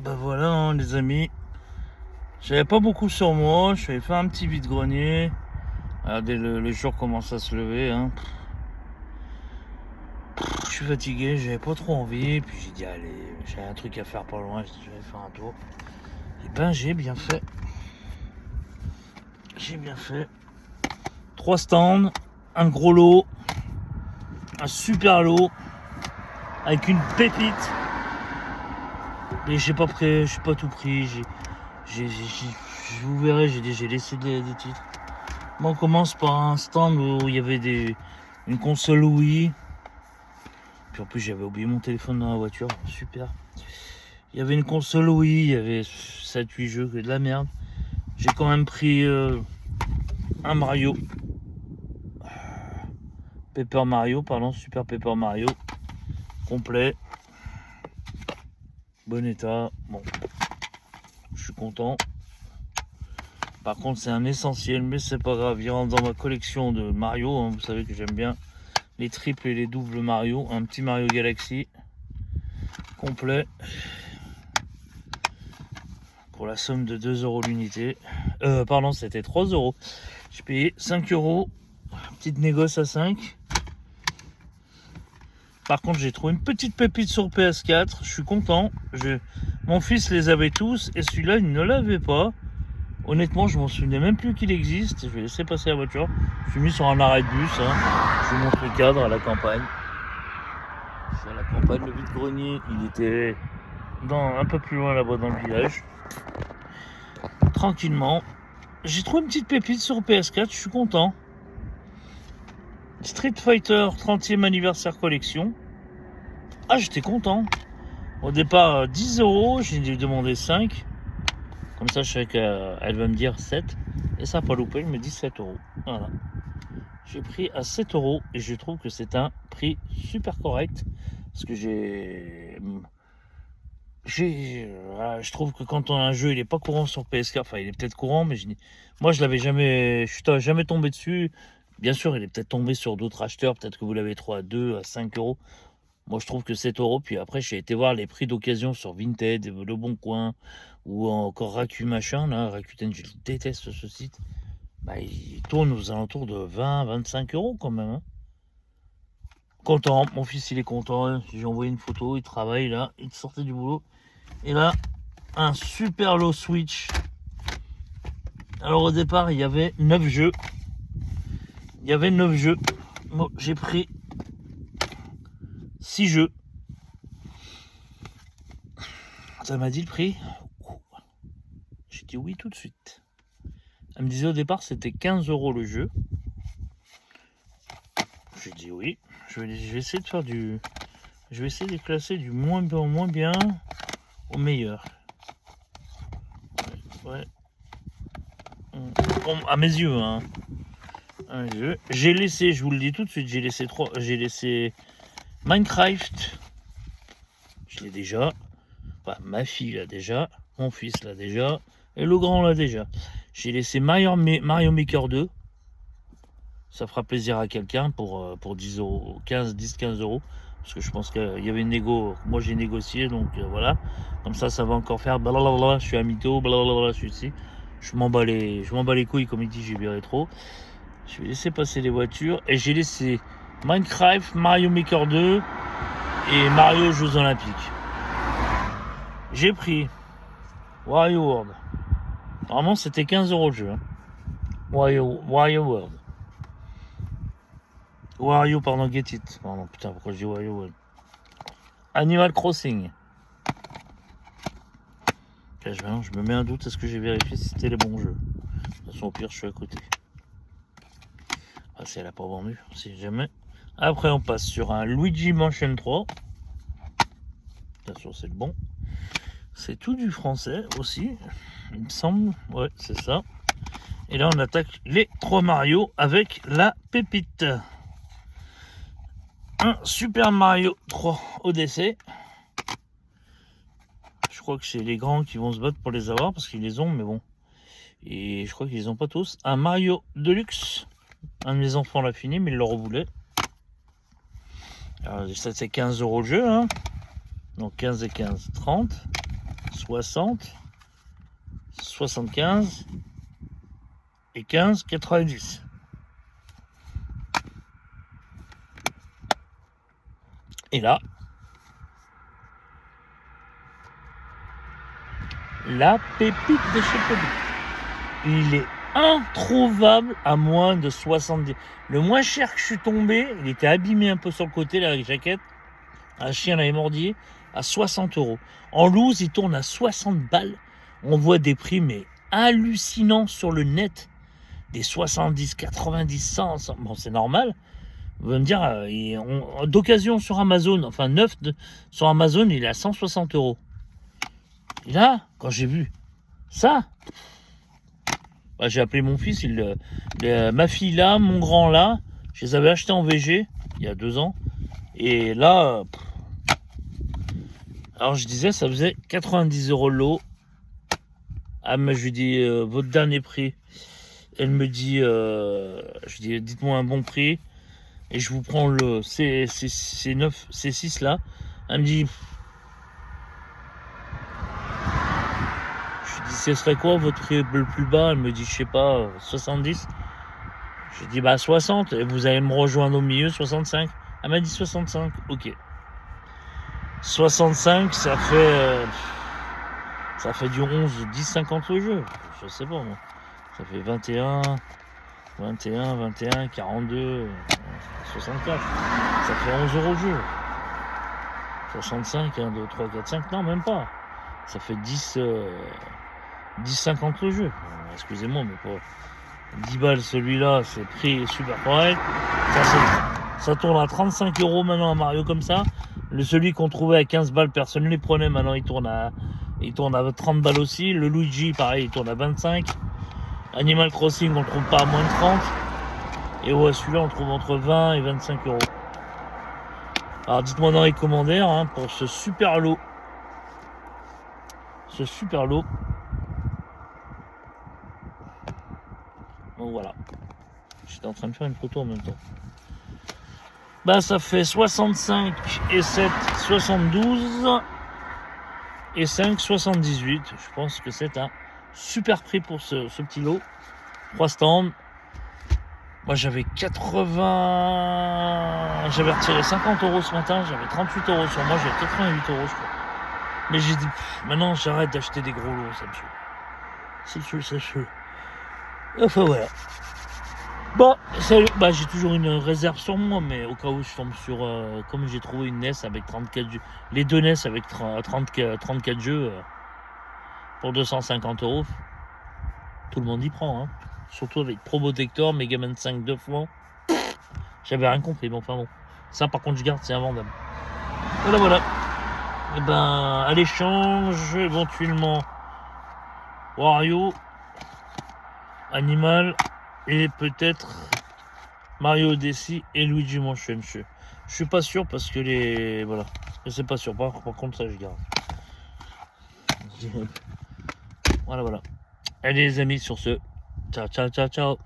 Bah voilà hein, les amis, j'avais pas beaucoup sur moi, je vais faire un petit vide-grenier. Regardez le jour commence à se lever hein. Je suis fatigué, j'avais pas trop envie, puis j'ai dit allez, j'ai un truc à faire pas loin, je vais faire un tour. Et ben j'ai bien fait. J'ai bien fait. 3 stands, un gros lot, un super lot, avec une pépite. Mais j'ai pas pris, je suis pas tout pris, vous verrez, j'ai laissé des titres. Bon, on commence par un stand où il y avait une console Wii. Puis en plus j'avais oublié mon téléphone dans la voiture, super. Il y avait une console Wii, il y avait 7-8 jeux, que de la merde. J'ai quand même pris un Mario. Paper Mario, pardon, Super Paper Mario. Complet. Bon état, bon. Je suis content. Par contre c'est un essentiel, mais c'est pas grave, il rentre dans ma collection de Mario, hein. Vous savez que j'aime bien les triples et les doubles Mario. Un petit Mario Galaxy complet pour la somme de 2 € l'unité. Pardon, c'était 3 €. J'ai payé 5 €. Petite négoce à 5. Par contre, j'ai trouvé une petite pépite sur PS4. Je suis content. Mon fils les avait tous et celui-là, il ne l'avait pas. Honnêtement, je m'en souvenais même plus qu'il existe. Je vais laisser passer la voiture. Je suis mis sur un arrêt de bus. Hein. Je vous montre le cadre à la campagne. Sur la campagne, le vide-grenier, il était un peu plus loin là-bas dans le village. Tranquillement. J'ai trouvé une petite pépite sur PS4. Je suis content. Street Fighter 30e anniversaire collection. Ah, j'étais content. Au départ, 10 €. J'ai demandé 5. Comme ça, je sais qu'elle va me dire 7. Et ça n'a pas loupé, elle me dit 7 €. Voilà. J'ai pris à 7 € et je trouve que c'est un prix super correct. Parce que je trouve que quand on a un jeu, il est pas courant sur PS4. Enfin, il est peut-être courant, mais moi, je suis jamais tombé dessus. Bien sûr, il est peut-être tombé sur d'autres acheteurs. Peut-être que vous l'avez trouvé à 2, à 5 €. Moi, je trouve que 7 €. Puis après, j'ai été voir les prix d'occasion sur Vinted, Le Bon Coin, ou encore Raku machin. Là, Rakuten, je déteste ce site. Bah, il tourne aux alentours de 20, 25 € quand même. Hein. Content, mon fils il est content. J'ai envoyé une photo, il travaille là, il sortait du boulot. Et là, un super lot Switch. Alors au départ, il y avait 9 jeux. Bon, j'ai pris 6 jeux. Ça m'a dit le prix. J'ai dit oui tout de suite. Elle me disait au départ c'était 15 € le jeu. J'ai dit oui. Je vais essayer de faire je vais essayer de classer du moins bien au meilleur. Ouais. À mes yeux, hein. J'ai laissé, je vous le dis tout de suite, j'ai laissé Minecraft. Je l'ai déjà. Enfin, ma fille l'a déjà. Mon fils l'a déjà. Et le grand l'a déjà. J'ai laissé Mario Maker 2. Ça fera plaisir à quelqu'un pour 10 €, 10-15 €. Parce que je pense qu'il y avait une négo. Moi j'ai négocié, donc voilà. Comme ça va encore faire blablabla. Je suis à mytho, blablabla, je suis ici. Je m'en bats les couilles, comme il dit, j'ai viré trop. Je vais laisser passer les voitures. Et j'ai laissé Minecraft, Mario Maker 2 et Mario Jeux Olympiques. J'ai pris Wario World. Normalement c'était 15 € le jeu. Hein. Wario World. Wario, pardon, Get It. Pardon, putain, pourquoi je dis Wario World. Animal Crossing. Là, je me mets un doute, est-ce que j'ai vérifié si c'était les bons jeux. De toute façon, au pire, je suis à côté. Ah, si elle n'a pas vendu, si jamais. Après, on passe sur un Luigi Mansion 3. Bien sûr, c'est le bon. C'est tout du français aussi, il me semble. Ouais, c'est ça. Et là, on attaque les 3 Mario avec la pépite. Un Super Mario 3 Odyssey. Je crois que c'est les grands qui vont se battre pour les avoir parce qu'ils les ont, mais bon. Et je crois qu'ils les ont pas tous. Un Mario Deluxe. Un de mes enfants l'a fini, mais il le revoulait. Alors, ça c'est 15 € le jeu. Hein. Donc 15 et 15, 30. 60, 75 et 15, 90. Et là, la pépite de chez Kobe. Il est introuvable à moins de 70. Le moins cher que je suis tombé, il était abîmé un peu sur le côté, là, avec jaquette. Un chien l'avait mordi à 60 €. En loose, il tourne à 60 balles. On voit des prix, mais hallucinants sur le net. Des 70, 90, 100. Bon, c'est normal. Vous allez me dire, d'occasion sur Amazon, enfin neuf sur Amazon, il est à 160 €. Et là, quand j'ai vu ça, bah, j'ai appelé mon fils, ma fille là, mon grand là, je les avais achetés en VG il y a 2 ans. Et là, alors je disais, ça faisait 90 € le lot. Ah, mais je lui dis, votre dernier prix. Elle me dit, je dis, dites-moi un bon prix. Et je vous prends ces 6 là. Elle me dit, je lui dis, ce serait quoi votre prix le plus bas? Elle me dit, je sais pas, 70. Je dis, bah 60, et vous allez me rejoindre au milieu, 65. Elle m'a dit 65, ok. 65, ça fait du 11, 10, 50 le jeu. Je sais pas moi. Ça fait 21, 42, 64. Ça fait 11 € le jeu. 65, 1, 2, 3, 4, 5, non, même pas. Ça fait 10, 50 le jeu. Excusez-moi, mais pour 10 balles celui-là, c'est prix super correct. Ça tourne à 35 € maintenant à Mario comme ça. Celui qu'on trouvait à 15 balles, personne ne les prenait. Maintenant, il tourne à 30 balles aussi. Le Luigi, pareil, il tourne à 25. Animal Crossing, on le trouve pas à moins de 30. Et ouais, celui-là, on le trouve entre 20 et 25 €. Alors, dites-moi dans les commentaires hein, pour ce super lot. Donc voilà. J'étais en train de faire une photo en même temps. Bah, ça fait 65 et 7, 72 et 5, 78. Je pense que c'est un super prix pour ce petit lot. 3 stands. Moi, j'avais 80. J'avais retiré 50 € ce matin. J'avais 38 € sur moi. J'avais 88 € je crois. Mais j'ai dit, maintenant, j'arrête d'acheter des gros lots. Ça me saoule. Ça me saoule. Enfin, voilà. Bon, bah, j'ai toujours une réserve sur moi, mais au cas où je tombe sur... comme j'ai trouvé une NES avec 34 jeux, les deux NES avec 34 jeux pour 250 €, tout le monde y prend. Hein. Surtout avec Probotector, Megaman 5 2 fois. J'avais rien compris, mais enfin bon. Ça par contre je garde, c'est invendable. Voilà. Et ben, à l'échange, éventuellement, Wario, Animal... et peut-être Mario Odyssey et Luigi Mansion. Je suis pas sûr parce que voilà. Je sais pas sûr. Par contre, ça, je garde. Voilà. Allez, les amis, sur ce. Ciao.